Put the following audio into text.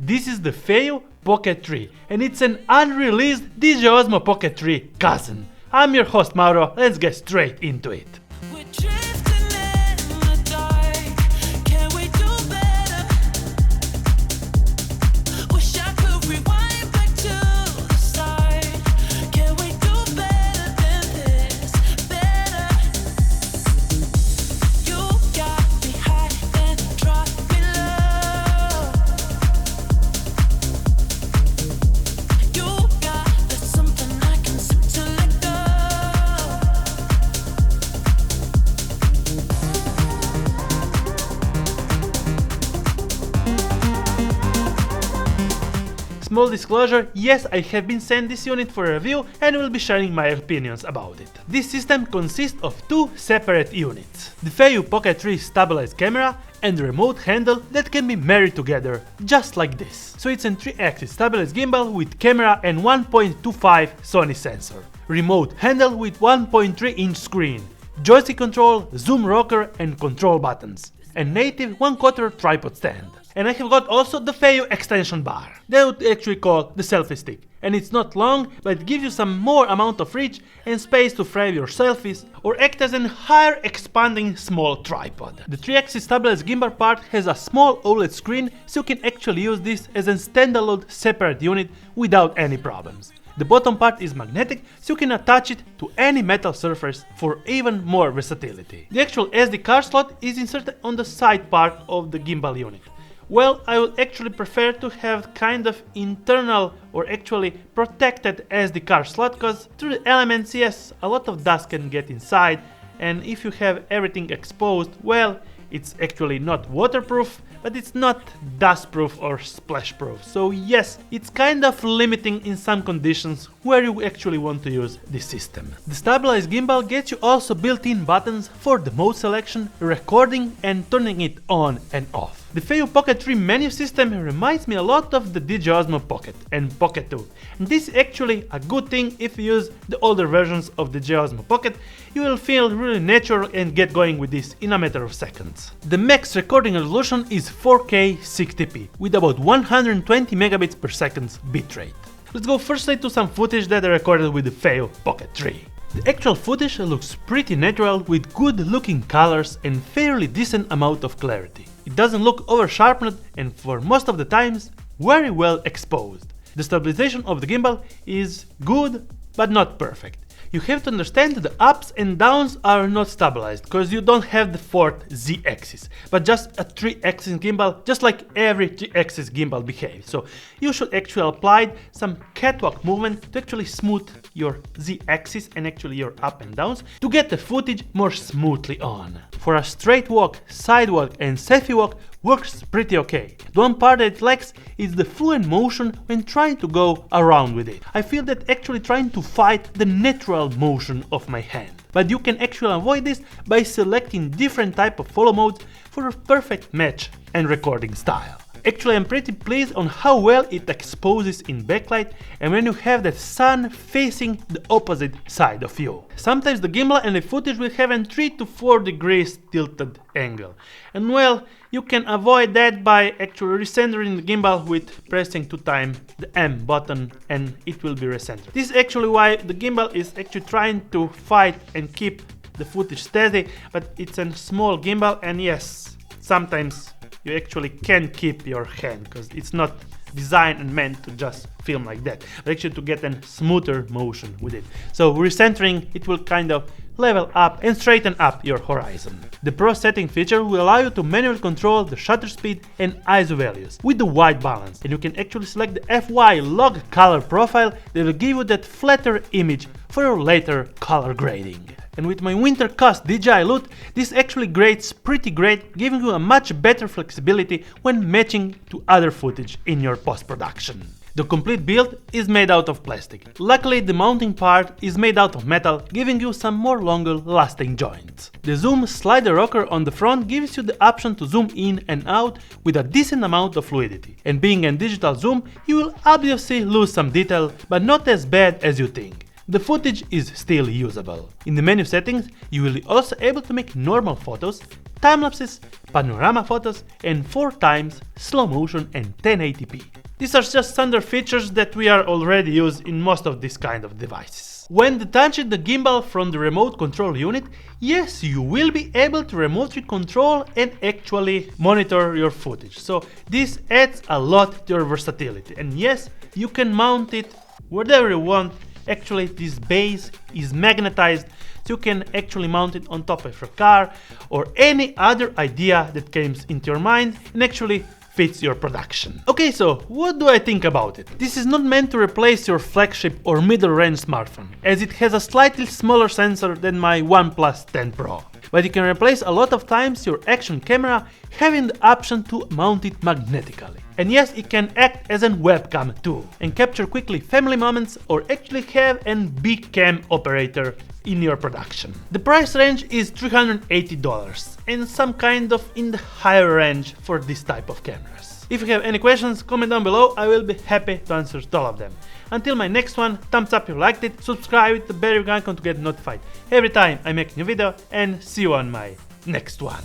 This is the FEIYU Pocket 3, and it's an unreleased DJI Osmo Pocket 3 cousin. I'm your host Mauro, let's get straight into it. Small disclosure, yes, I have been sent this unit for a review and will be sharing my opinions about it. This system consists of two separate units: the FEIYU Pocket 3 stabilized camera and the remote handle that can be married together, just like this. So it's a 3-axis stabilized gimbal with camera and 1.25 Sony sensor, remote handle with 1.3-inch screen, joystick control, zoom rocker and control buttons, and native 1/4 tripod stand. And I have got also the FEIYU extension bar, that would actually call the selfie stick. And it's not long, but it gives you some more amount of reach and space to frame your selfies or act as an higher expanding small tripod. The 3-axis stabilized gimbal part has a small OLED screen, so you can actually use this as a standalone separate unit without any problems. The bottom part is magnetic, so you can attach it to any metal surface for even more versatility. The actual SD card slot is inserted on the side part of the gimbal unit. Well, I would actually prefer to have kind of internal or actually protected SD card slot, because through the elements, yes, a lot of dust can get inside, and if you have everything exposed, well, it's actually not waterproof, but it's not dust proof or splash proof. So yes, it's kind of limiting in some conditions where you actually want to use this system. The stabilized gimbal gets you also built-in buttons for the mode selection, recording and turning it on and off. The FEIYU Pocket 3 menu system reminds me a lot of the DJI Osmo Pocket and Pocket 2. And this is actually a good thing if you use the older versions of the DJI Osmo Pocket. You will feel really natural and get going with this in a matter of seconds. The max recording resolution is 4K 60p with about 120 megabits per second bitrate. Let's go firstly to some footage that I recorded with the FEIYU Pocket 3. The actual footage looks pretty natural with good looking colors and fairly decent amount of clarity. It doesn't look over sharpened and for most of the times very well exposed. The stabilization of the gimbal is good but not perfect. You have to understand that the ups and downs are not stabilized, because you don't have the fourth Z-axis, but just a 3-axis gimbal, just like every 3-axis gimbal behaves. So you should actually apply some catwalk movement to actually smooth your Z-axis and actually your up and downs to get the footage more smoothly on. For a straight walk, sidewalk and selfie walk works pretty okay. The one part that it lacks is the fluent motion when trying to go around with it. I feel that actually trying to fight the natural motion of my hand. But you can actually avoid this by selecting different type of follow modes for a perfect match and recording style. Actually, I'm pretty pleased on how well it exposes in backlight and when you have the sun facing the opposite side of you. Sometimes the gimbal and the footage will have a 3 to 4 degrees tilted angle. And well, you can avoid that by actually recentering the gimbal with pressing 2 times the M button and it will be recentered. This is actually why the gimbal is actually trying to fight and keep the footage steady, but it's a small gimbal and yes, sometimes you actually can't keep your hand because it's not designed and meant to just film like that, but actually to get a smoother motion with it. So recentering, it will kind of level up and straighten up your horizon. The Pro setting feature will allow you to manually control the shutter speed and ISO values with the white balance, and you can actually select the FY log color profile that will give you that flatter image for your later color grading. And with my winter cost DJI loot, this actually grades pretty great, giving you a much better flexibility when matching to other footage in your post-production. The complete build is made out of plastic. Luckily, the mounting part is made out of metal, giving you some more longer lasting joints. The zoom slider rocker on the front gives you the option to zoom in and out with a decent amount of fluidity. And being a digital zoom, you will obviously lose some detail, but not as bad as you think. the footage is still usable. In the menu settings, you will be also able to make normal photos, time-lapses, panorama photos, and 4x slow motion and 1080p. These are just standard features that we are already using in most of these kind of devices. When detaching the gimbal from the remote control unit, yes, you will be able to remotely control and actually monitor your footage. So this adds a lot to your versatility. And yes, you can mount it wherever you want. Actually, this base is magnetized, so you can actually mount it on top of your car or any other idea that comes into your mind and actually fits your production. Okay, so what do I think about it? This is not meant to replace your flagship or middle-range smartphone, as it has a slightly smaller sensor than my OnePlus 10 Pro. But you can replace a lot of times your action camera having the option to mount it magnetically. And yes, it can act as a webcam too, and capture quickly family moments or actually have a big cam operator in your production. The price range is $380 and some kind of in the higher range for this type of cameras. If you have any questions, comment down below, I will be happy to answer all of them. Until my next one, thumbs up if you liked it, subscribe with the bell icon to get notified every time I make a new video, and see you on my next one.